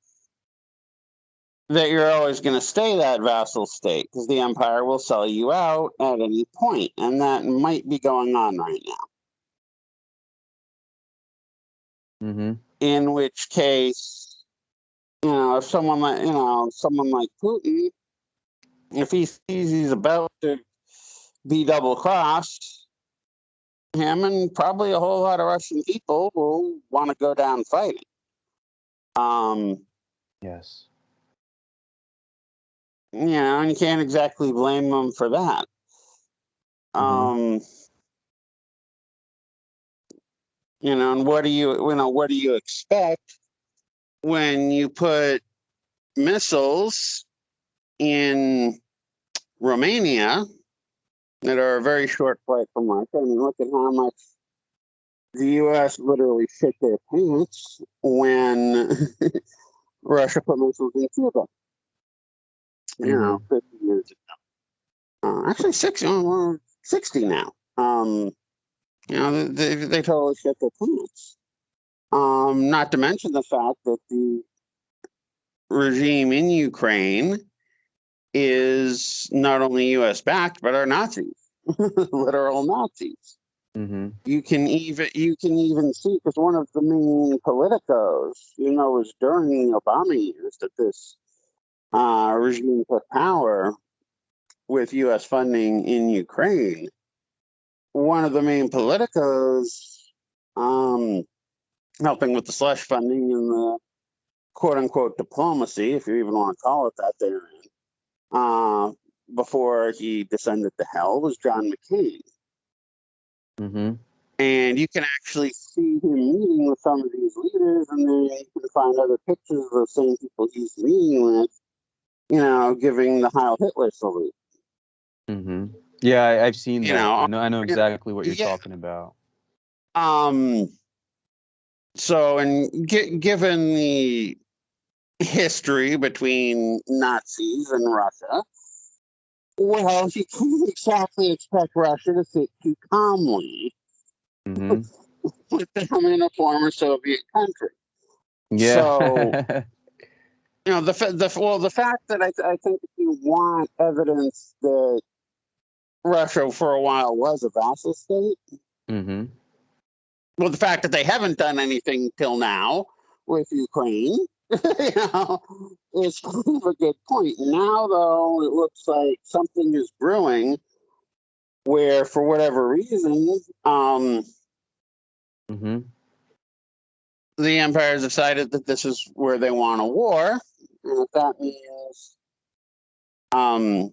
that you're always going to stay that vassal state because the empire will sell you out at any point, and that might be going on right now. Hmm. In which case, if someone like Putin, if he sees he's about to be double crossed, him and probably a whole lot of Russian people will want to go down fighting. Um, Yes. and you can't exactly blame them for that. Hmm. Um, and what do you expect when you put missiles in Romania that are a very short flight from Russia? I mean, look at how much the U.S. literally shit their pants when Russia put missiles in Cuba. Hmm. 50 years ago. Actually, 60 now. They totally shit their pants. Not to mention the fact that the regime in Ukraine is not only U.S. backed, but are Nazis, literal Nazis. Mm-hmm. You can even see, because one of the main politicos, was during the Obama years that this regime took power with U.S. funding in Ukraine. One of the main politicos, helping with the slush funding and the quote unquote diplomacy, if you even want to call it that, therein, before he descended to hell, was John McCain. Mm-hmm. And you can actually see him meeting with some of these leaders, and then you can find other pictures of the same people he's meeting with, giving the Heil Hitler salute. Mm-hmm. Yeah, I've seen You that. know, I know exactly what you're yeah. talking about. So, and given the history between Nazis and Russia, well, you can't exactly expect Russia to sit too calmly Mm-hmm. with them in a former Soviet country. So, Yeah. the fact that I think if you want evidence that Russia for a while was a vassal state, Mm-hmm. well, the fact that they haven't done anything till now with Ukraine, is kind of a good point. Now, though, it looks like something is brewing where, for whatever reason, Mm-hmm. the empire has decided that this is where they want a war, and if that means um,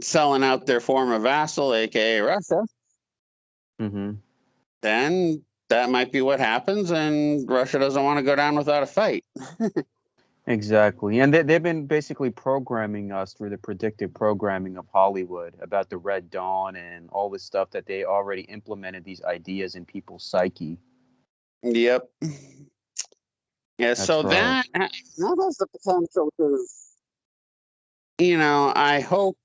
selling out their former vassal, aka Russia, Mm-hmm. then that might be what happens, and Russia doesn't want to go down without a fight. Exactly. And they've been basically programming us through the predictive programming of Hollywood about the Red Dawn and all this stuff that they already implemented these ideas in people's psyche. Yep. Yeah, so That's right. that has the potential because, I hope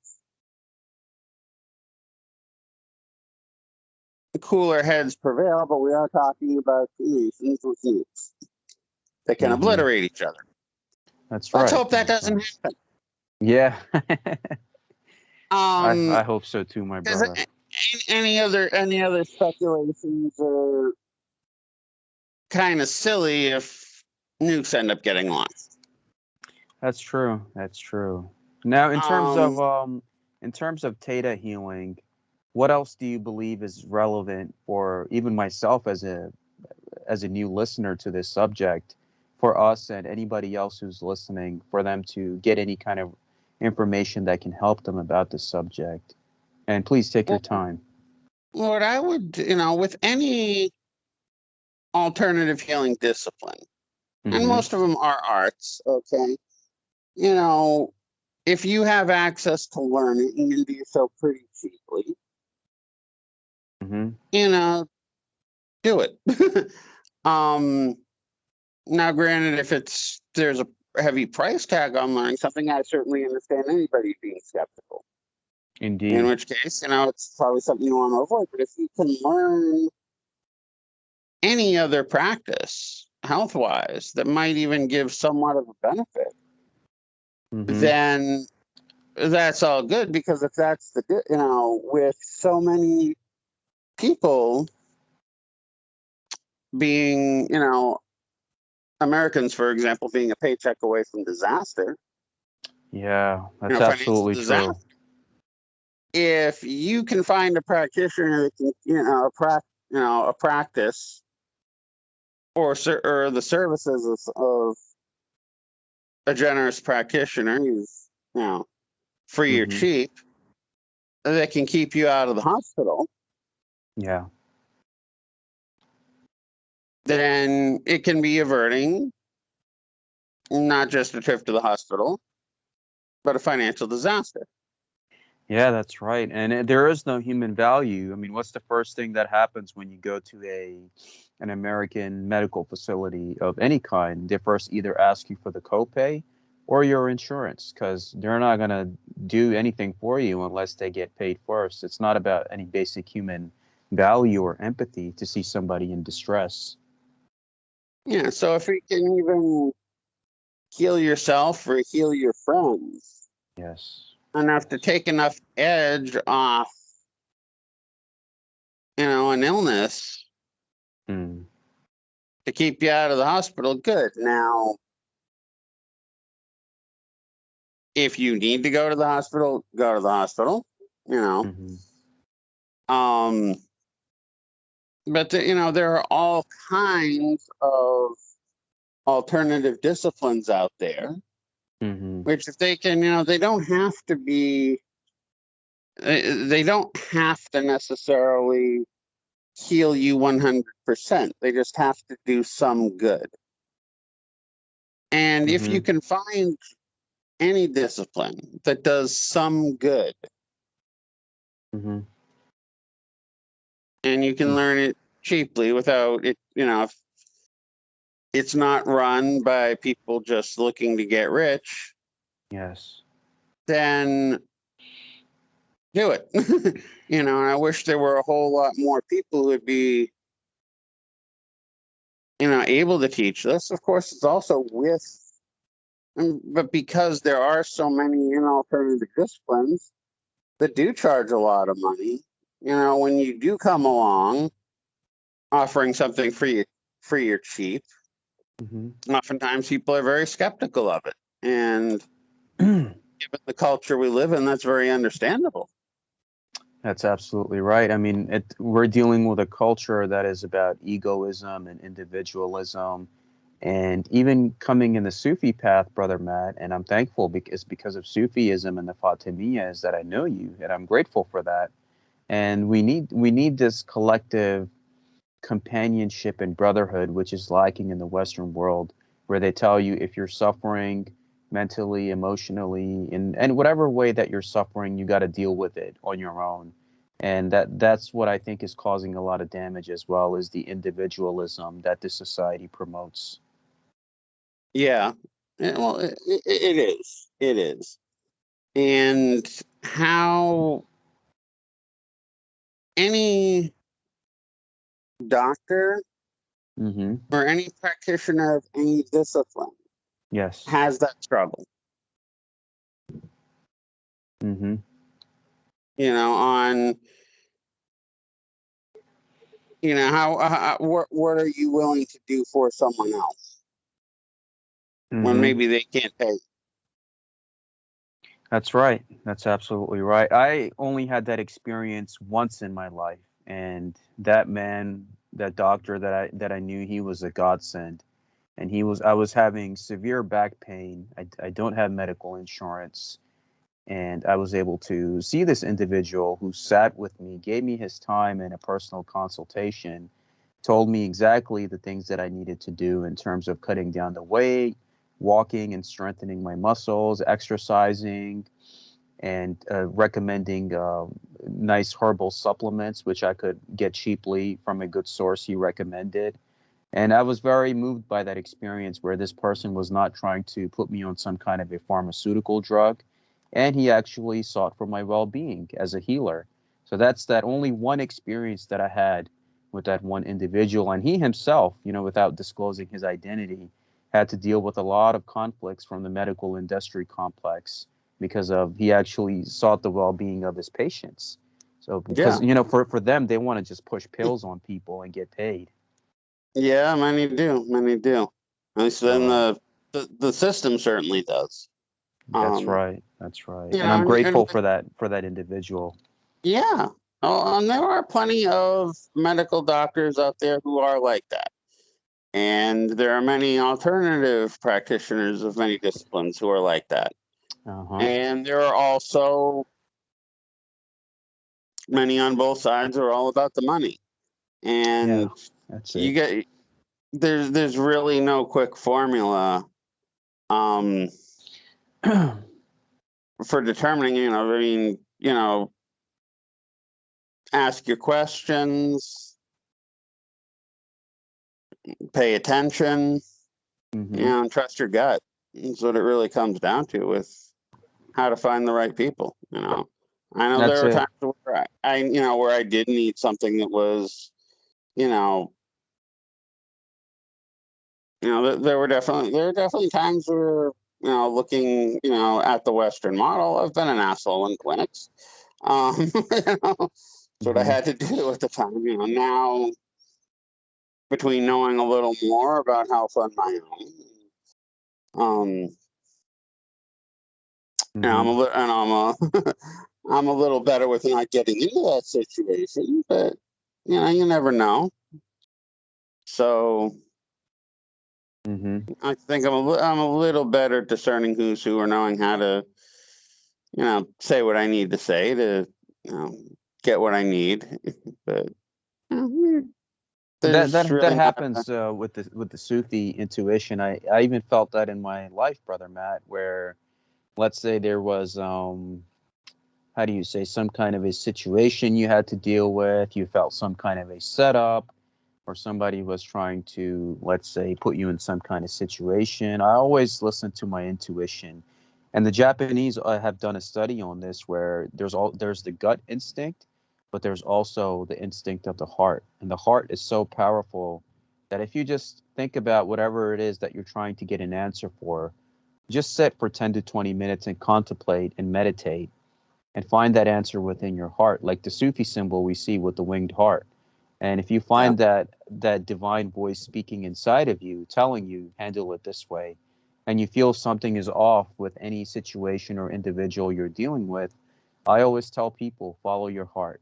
cooler heads prevail, but we are talking about two nations with nukes that can Mm-hmm. obliterate each other. That's Let's right. hope that That's doesn't right. happen. Yeah. Um, I hope so too, my because brother. any other speculations are kind of silly if nukes end up getting launched. That's true. That's true. Now, Um, in terms of Theta healing, what else do you believe is relevant for even myself as a new listener to this subject, for us and anybody else who's listening, for them to get any kind of information that can help them about this subject? And please take your time. what I would, with any alternative healing discipline, and Mm-hmm. most of them are arts, okay? You know, if you have access to learn it, you can do so pretty cheaply. Mm-hmm. You know, do it. um, Now, granted, if there's a heavy price tag on learning something, I certainly understand anybody being skeptical. In Indeed. which case, it's probably something you want to avoid. But if you can learn any other practice health wise that might even give somewhat of a benefit, Mm-hmm. then that's all good, because if that's with so many people being, Americans, for example, being a paycheck away from disaster, Yeah, that's financial absolutely true. disaster. If you can find a practitioner that can, a practice or the services of a generous practitioner who's, free or Mm-hmm. cheap, that can keep you out of the hospital, Yeah. then it can be averting not just a trip to the hospital, but a financial disaster. Yeah, that's right. And there is no human value. I mean, what's the first thing that happens when you go to an American medical facility of any kind? They first either ask you for the copay or your insurance, because they're not going to do anything for you unless they get paid first. It's not about any basic human value or empathy to see somebody in distress. Yeah, so if you can even heal yourself or heal your friends Yes. enough to take enough edge off an illness Mm. to keep you out of the hospital, good. Now, if you need to go to the hospital, go to the hospital, Mm-hmm. Um, but there are all kinds of alternative disciplines out there, Mm-hmm. which if they can, they don't have to be, they don't have to necessarily heal you 100%. They just have to do some good. And if Mm-hmm. you can find any discipline that does some good Mm-hmm. and you can Mm. learn it cheaply without it, if it's not run by people just looking to get rich, Yes. then do it. And I wish there were a whole lot more people who would be, able to teach this. Of course, it's also but because there are so many alternative disciplines that do charge a lot of money, when you do come along offering something free or cheap, oftentimes people are very skeptical of it. And Mm-hmm. given the culture we live in, that's very understandable. That's absolutely right. I mean, we're dealing with a culture that is about egoism and individualism, and even coming in the Sufi path, brother Matt. And I'm thankful because of Sufism and the Fatimiyas that I know you, and I'm grateful for that. And we need this collective companionship and brotherhood, which is lacking in the Western world, where they tell you if you're suffering mentally, emotionally, in whatever way that you're suffering, you got to deal with it on your own. And that's what I think is causing a lot of damage as well, is the individualism that this society promotes. Yeah. Well, it is. It is. And how any doctor Mm-hmm. or any practitioner of any discipline Yes. has that struggle, Mm-hmm. on, what are you willing to do for someone else when Mm-hmm. maybe they can't pay? That's right. That's absolutely right. I only had that experience once in my life, and that man, that doctor that I knew, he was a godsend. And I was having severe back pain. I don't have medical insurance, and I was able to see this individual who sat with me, gave me his time in a personal consultation, told me exactly the things that I needed to do in terms of cutting down the weight, walking and strengthening my muscles, exercising, and recommending nice herbal supplements, which I could get cheaply from a good source he recommended. And I was very moved by that experience where this person was not trying to put me on some kind of a pharmaceutical drug. And he actually sought for my well being as a healer. So that's that only one experience that I had with that one individual. And he himself, without disclosing his identity, had to deal with a lot of conflicts from the medical industry complex because of he actually sought the well being of his patients. So because, Yeah. for them, they want to just push pills on people and get paid. Yeah, many do. Many do. At least then So the system certainly does. that's Um, right. That's right. And I'm and grateful for that individual. yeah. Oh, and there are plenty of medical doctors out there who are like that. And there are many alternative practitioners of many disciplines who are like that. Uh-huh. And there are also many on both sides who are all about the money. Yeah, And that's you it. get there's really no quick formula um, for determining, I mean, ask your questions, pay attention, Hmm. and trust your gut. That's what it really comes down to with how to find the right people. I know there That's were it. times where where I did need something that was, you know, there were definitely times where, looking, at the Western model, I've been an asshole in clinics. Um, you know, That's what I had to do at the time. Now between knowing a little more about health on my own, I'm a little, and I'm a little better with not getting into that situation, but you never know. So I think I'm a little better at discerning who's who, or knowing how to, say what I need to say to, get what I need. But there's That really not. happens with the Sufi intuition. I even felt that in my life, brother Matt, where let's say there was how do you say, some kind of a situation you had to deal with, you felt some kind of a setup, or somebody was trying to, let's say, put you in some kind of situation. I always listen to my intuition. And the Japanese have done a study on this where there's the gut instinct, but there's also the instinct of the heart. And the heart is so powerful that if you just think about whatever it is that you're trying to get an answer for, just sit for 10 to 20 minutes and contemplate and meditate and find that answer within your heart, like the Sufi symbol we see with the winged heart. And if you Yeah. find that divine voice speaking inside of you, telling you, handle it this way, and you feel something is off with any situation or individual you're dealing with, I always tell people, follow your heart.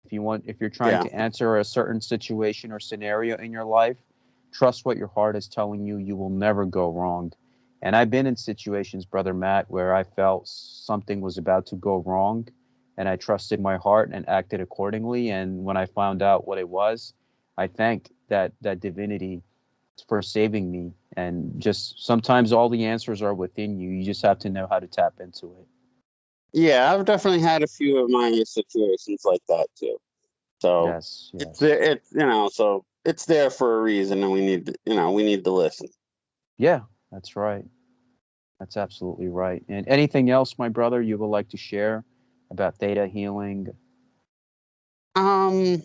If you're trying Yeah. to answer a certain situation or scenario in your life, trust what your heart is telling you. You will never go wrong. And I've been in situations, brother Matt, where I felt something was about to go wrong, and I trusted my heart and acted accordingly. And when I found out what it was, I thanked that divinity for saving me. And just sometimes all the answers are within you. You just have to know how to tap into it. Yeah, I've definitely had a few of my situations like that too. So Yes, it's yes. so it's there for a reason, and we need to listen. Yeah, that's right. That's absolutely right. And anything else, my brother, you would like to share about theta healing? Um,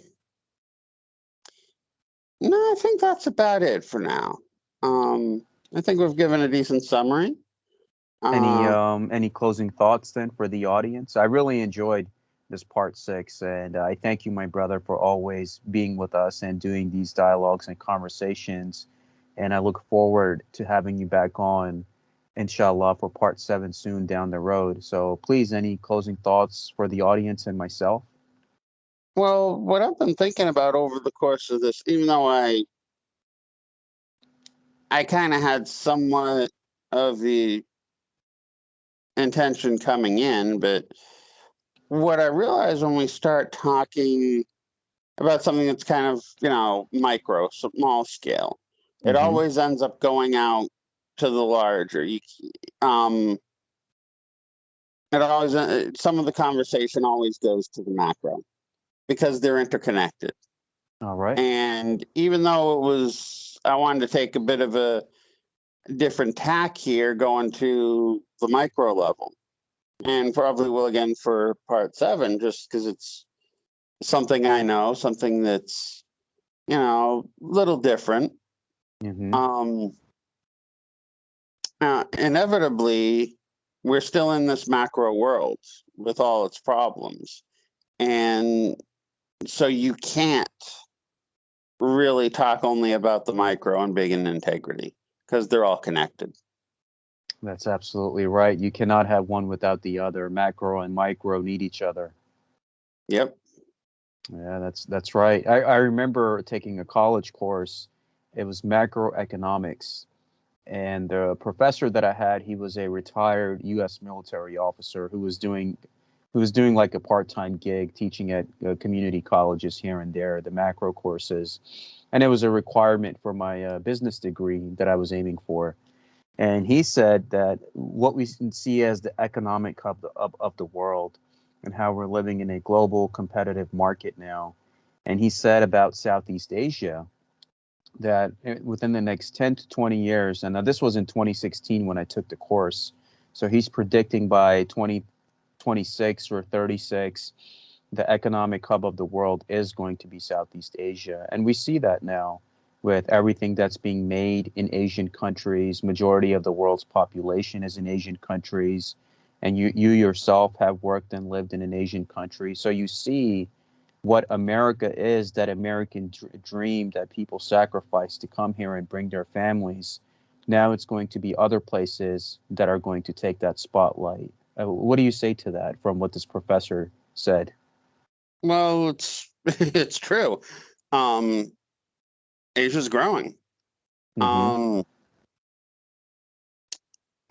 no, I think that's about it for now. I think we've given a decent summary. Uh, Any closing thoughts then for the audience? I really enjoyed this part 6, and I thank you, my brother, for always being with us and doing these dialogues and conversations. And I look forward to having you back on, inshallah, for part 7 soon down the road. So please, any closing thoughts for the audience and myself? well, what I've been thinking about over the course of this, even though I kind of had somewhat of the intention coming in, but what I realize when we start talking about something that's kind of, micro, small scale, it Mm-hmm. always ends up going out to the larger. Um, some of the conversation always goes to the macro because they're interconnected. All right. And even though I wanted to take a bit of a different tack here, going to the micro level, and probably will again for part 7, just because it's something I know, something that's, little different. Mm-hmm. Um, Inevitably, we're still in this macro world with all its problems. And so you can't really talk only about the micro and big and integrity because they're all connected. That's absolutely right. You cannot have one without the other. Macro and micro need each other. Yep. Yeah, that's right. I remember taking a college course. It was macroeconomics, and the professor that I had, he was a retired U.S. military officer who was doing like a part-time gig teaching at community colleges here and there, the macro courses, and it was a requirement for my business degree that I was aiming for. And he said that what we can see as the economic hub of the world and how we're living in a global competitive market now. And he said about Southeast Asia that within the next 10 to 20 years, and now this was in 2016 when I took the course. So he's predicting by 2026 or 36, the economic hub of the world is going to be Southeast Asia. And we see that now with everything that's being made in Asian countries. Majority of the world's population is in Asian countries. And you yourself have worked and lived in an Asian country. So you see what America is, that American dream that people sacrifice to come here and bring their families. Now it's going to be other places that are going to take that spotlight. What do you say to that from what this professor said? Well, it's it's true. Um, Asia's growing. Mm-hmm. Um,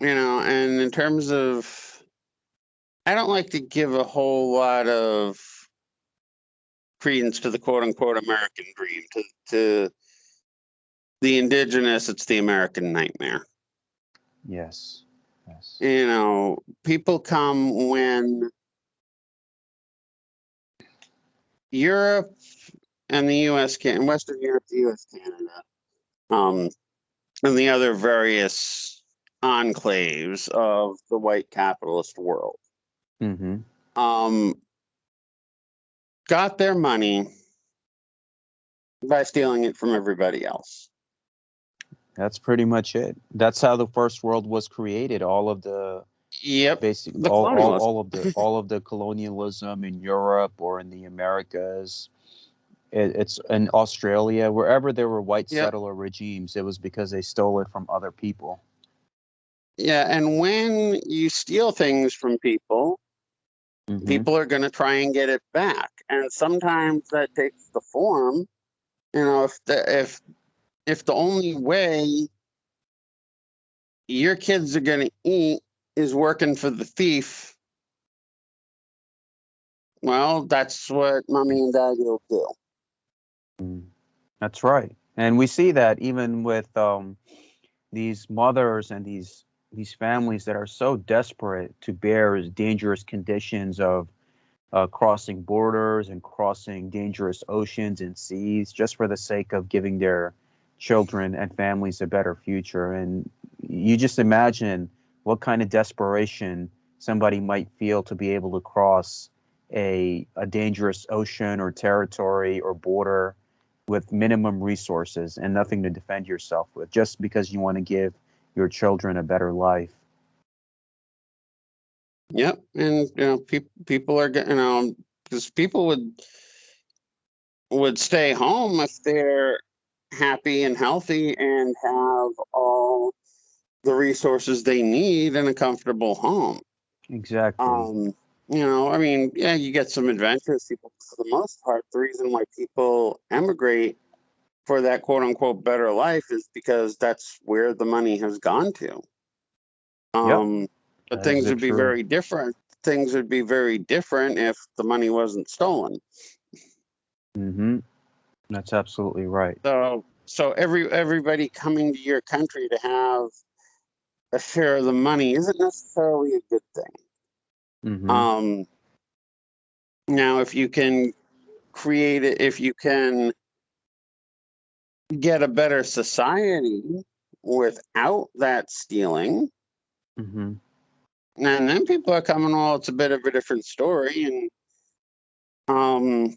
and in terms of, I don't like to give a whole lot of credence to the quote unquote American dream. To the indigenous, it's the American nightmare. Yes. Yes. People come when Europe and the U.S. can Western Europe, the U.S., Canada, and the other various enclaves of the white capitalist world, Mm-hmm. um, got their money by stealing it from everybody else. That's pretty much it. That's how the first world was created. All of the Yep, basic, the colonialism. all of the colonialism in Europe or in the Americas. It's in Australia, wherever there were white Yep. settler regimes, it was because they stole it from other people. Yeah, and when you steal things from people, Mm-hmm. people are going to try and get it back, and sometimes that takes the form. If the only way your kids are going to eat is working for the thief, well, that's what mommy and daddy will do. That's right, and we see that even with these mothers and these families that are so desperate to bear dangerous conditions of crossing borders and crossing dangerous oceans and seas just for the sake of giving their children and families a better future. And you just imagine what kind of desperation somebody might feel to be able to cross a dangerous ocean or territory or border with minimum resources and nothing to defend yourself with, just because you want to give your children a better life. Yep, and people are because people would stay home if they're happy and healthy and have all the resources they need in a comfortable home. Exactly. Um, I mean, yeah, you get some adventurous people. For the most part, the reason why people emigrate for that quote unquote better life is because that's where the money has gone to. Yep, Um, but that is things the would be truth. very different. Things would be very different if the money wasn't stolen. Mm-hmm. That's absolutely right. So everybody coming to your country to have a share of the money isn't necessarily a good thing. Mm-hmm. Um, Now, if you can create it, if you can get a better society without that stealing, Mm-hmm. and then people are coming, well, it's a bit of a different story. And um,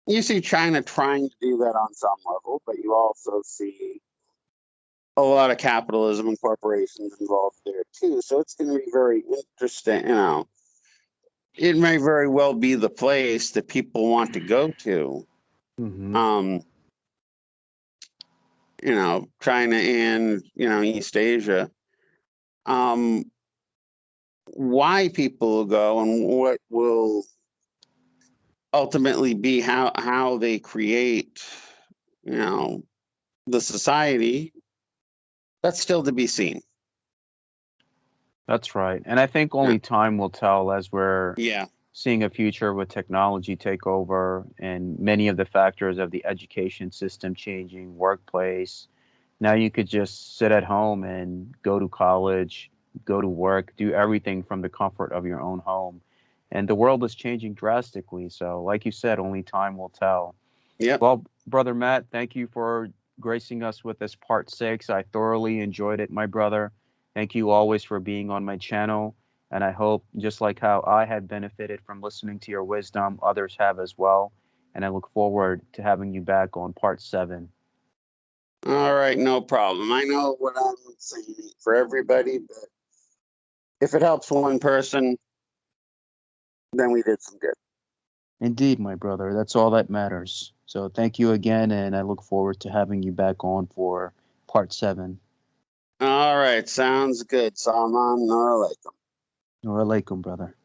you see China trying to do that on some level, but you also see a lot of capitalism and corporations involved there too. So it's going to be very interesting. It may very well be the place that people want to go to. Mm-hmm. Um, China and East Asia. Um, why people will go and what will ultimately be how they create, you know, the society, that's still to be seen. That's right. And I think Yeah. only time will tell as we're Yeah. seeing a future with technology take over and many of the factors of the education system changing, workplace. Now you could just sit at home and go to college, go to work, do everything from the comfort of your own home. And the world is changing drastically. So, like you said, only time will tell. Yep. Well, Brother Matt, thank you for gracing us with this part six. I thoroughly enjoyed it, my brother. Thank you always for being on my channel. And I hope, just like how I had benefited from listening to your wisdom, others have as well. And I look forward to having you back on part seven. All right, no problem. I know what I'm saying for everybody, but if it helps one person, then we did some good. Indeed, my brother. That's all that matters. So thank you again, and I look forward to having you back on for part 7. All right, sounds good. Salman, alaikum. Wa alaikum, brother.